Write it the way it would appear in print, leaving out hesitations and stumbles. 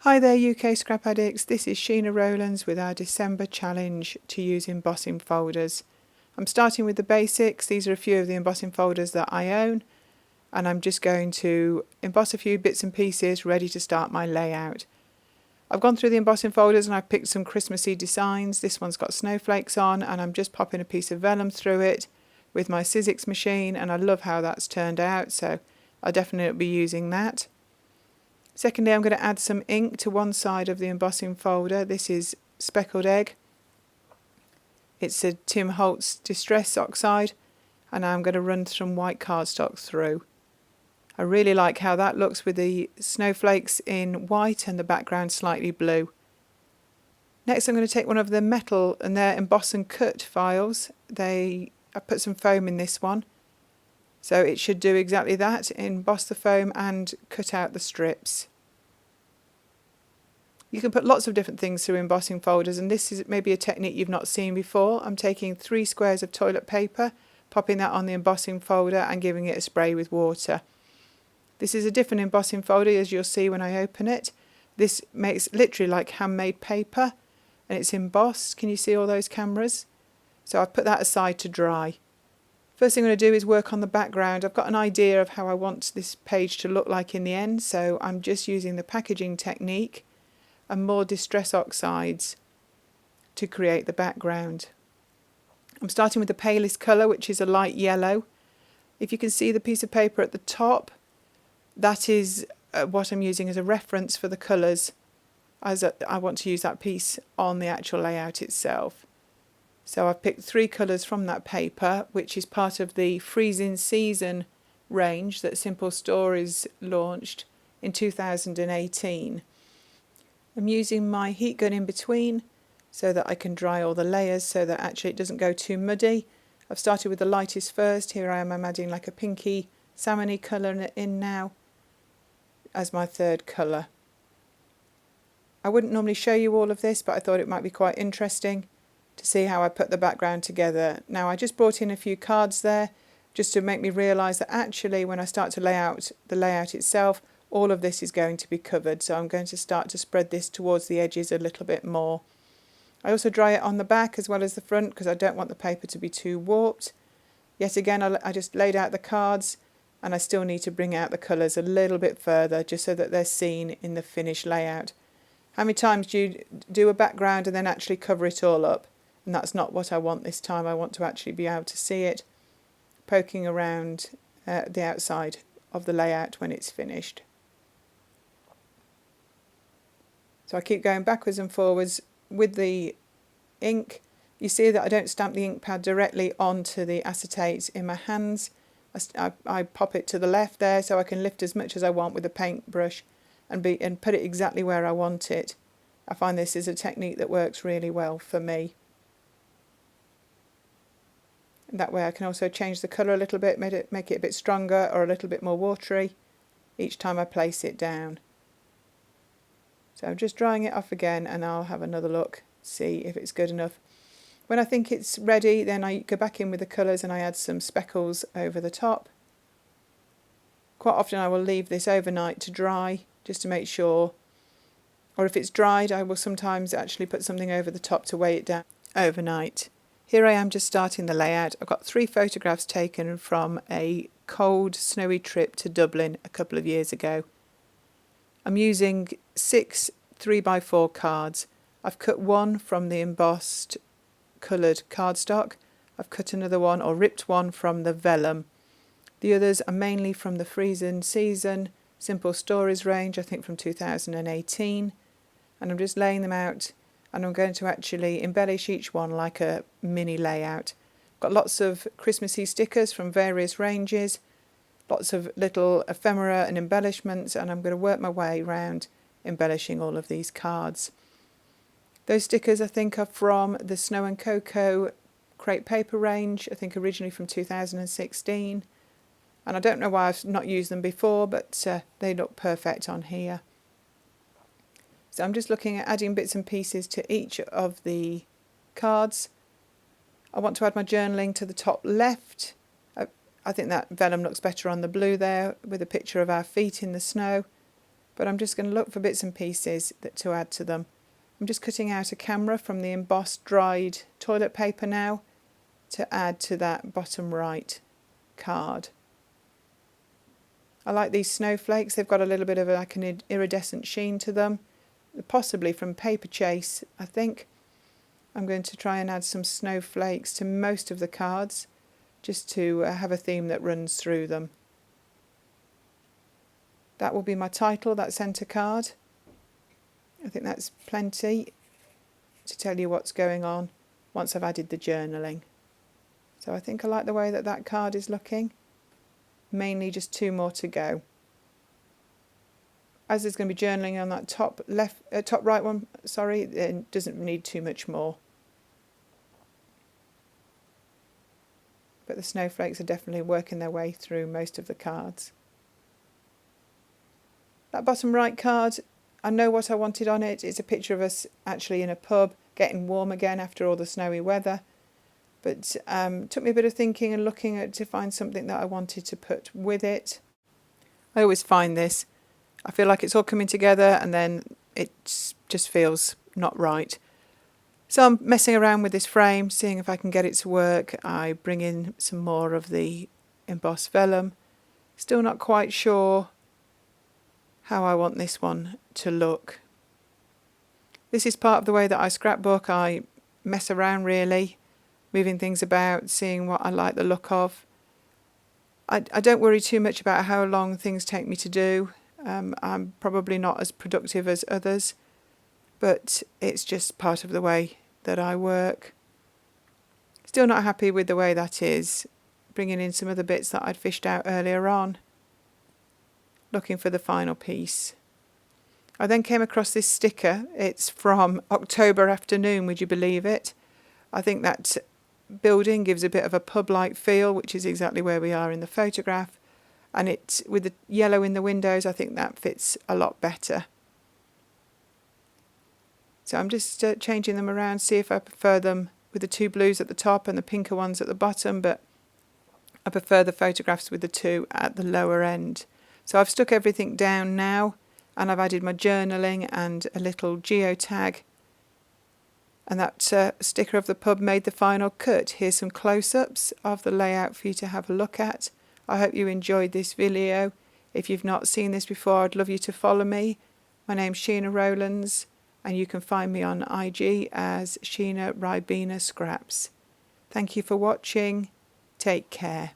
Hi there UK Scrap Addicts, this is Sheena Rowlands with our December challenge to use embossing folders. I'm starting with the basics. These are a few of the embossing folders that I own, and I'm just going to emboss a few bits and pieces ready to start my layout. I've gone through the embossing folders and I've picked some Christmassy designs. This one's got snowflakes on and I'm just popping a piece of vellum through it with my Sizzix machine, and I love how that's turned out, so I'll definitely be using that. Secondly, I'm going to add some ink to one side of the embossing folder. This is Speckled Egg. It's a Tim Holtz Distress Oxide, and I'm going to run some white cardstock through. I really like how that looks with the snowflakes in white and the background slightly blue. Next, I'm going to take one of the metal and their emboss and cut files. I put some foam in this one, so it should do exactly that, emboss the foam and cut out the strips. You can put lots of different things through embossing folders, and this is maybe a technique you've not seen before. I'm taking 3 squares of toilet paper, popping that on the embossing folder and giving it a spray with water. This is a different embossing folder, as you'll see when I open it. This makes literally like handmade paper, and it's embossed. Can you see all those cameras? So I've put that aside to dry. First thing I'm going to do is work on the background. I've got an idea of how I want this page to look like in the end, so I'm just using the packaging technique and more Distress Oxides to create the background. I'm starting with the palest colour, which is a light yellow. If you can see the piece of paper at the top, that is what I'm using as a reference for the colours, as I want to use that piece on the actual layout itself. So I've picked 3 colours from that paper, which is part of the Freezing Season range that Simple Stories launched in 2018. I'm using my heat gun in between so that I can dry all the layers so that actually it doesn't go too muddy. I've started with the lightest first. Here I am, I'm adding like a pinky salmony colour in now as my third colour. I wouldn't normally show you all of this, but I thought it might be quite interesting to see how I put the background together. Now I just brought in a few cards there just to make me realise that actually when I start to lay out the layout itself, all of this is going to be covered, so I'm going to start to spread this towards the edges a little bit more. I also dry it on the back as well as the front because I don't want the paper to be too warped. Yet again, I just laid out the cards, and I still need to bring out the colours a little bit further just so that they're seen in the finished layout. How many times do you do a background and then actually cover it all up? And that's not what I want this time. I want to actually be able to see it poking around the outside of the layout when it's finished. So I keep going backwards and forwards with the ink. You see that I don't stamp the ink pad directly onto the acetate in my hands. I pop it to the left there so I can lift as much as I want with a paintbrush and put it exactly where I want it. I find this is a technique that works really well for me. And that way I can also change the colour a little bit, make it a bit stronger or a little bit more watery each time I place it down. So I'm just drying it off again, and I'll have another look, see if it's good enough. When I think it's ready, then I go back in with the colours and I add some speckles over the top. Quite often I will leave this overnight to dry just to make sure, or if it's dried I will sometimes actually put something over the top to weigh it down overnight. Here I am just starting the layout. I've got 3 photographs taken from a cold, snowy trip to Dublin a couple of years ago. I'm using 6 3x4 cards. I've cut one from the embossed coloured cardstock. I've cut another one or ripped one from the vellum. The others are mainly from the Freezing Season Simple Stories range, I think from 2018. And I'm just laying them out, and I'm going to actually embellish each one like a mini layout. Got lots of Christmassy stickers from various ranges, lots of little ephemera and embellishments, and I'm going to work my way around embellishing all of these cards. Those stickers I think are from the Snow and Cocoa crepe paper range, I think originally from 2016. And I don't know why I've not used them before, but they look perfect on here. So I'm just looking at adding bits and pieces to each of the cards. I want to add my journaling to the top left. I think that vellum looks better on the blue there with a picture of our feet in the snow. but I'm just going to look for bits and pieces to add to them. I'm just cutting out a camera from the embossed dried toilet paper now to add to that bottom right card. I like these snowflakes. They've got a little bit of like an iridescent sheen to them, possibly from Paper Chase, I think. I'm going to try and add some snowflakes to most of the cards, just to have a theme that runs through them. That will be my title, that centre card. I think that's plenty to tell you what's going on once I've added the journaling. So I think I like the way that that card is looking. Mainly just 2 more to go. As there's going to be journaling on that top right one, sorry, it doesn't need too much more. But the snowflakes are definitely working their way through most of the cards. That bottom right card, I know what I wanted on it. It's a picture of us actually in a pub, getting warm again after all the snowy weather. But took me a bit of thinking and looking at to find something that I wanted to put with it. I always find this. I feel like it's all coming together and then it just feels not right. So I'm messing around with this frame, seeing if I can get it to work. I bring in some more of the embossed vellum. Still not quite sure how I want this one to look. This is part of the way that I scrapbook. I mess around really, moving things about, seeing what I like the look of. I don't worry too much about how long things take me to do. I'm probably not as productive as others, but it's just part of the way that I work. Still not happy with the way that is, bringing in some of the bits that I'd fished out earlier on, looking for the final piece. I then came across this sticker. It's from October Afternoon, would you believe it? I think that building gives a bit of a pub-like feel, which is exactly where we are in the photograph, and it with the yellow in the windows, I think that fits a lot better. So I'm just changing them around, see if I prefer them with the 2 blues at the top and the pinker ones at the bottom, but I prefer the photographs with the 2 at the lower end. So I've stuck everything down now, and I've added my journaling and a little geotag, and that sticker of the pub made the final cut. Here's some close-ups of the layout for you to have a look at. I hope you enjoyed this video. If you've not seen this before, I'd love you to follow me. My name's Sheena Rowlands, and you can find me on IG as Sheena Ribena Scraps. Thank you for watching. Take care.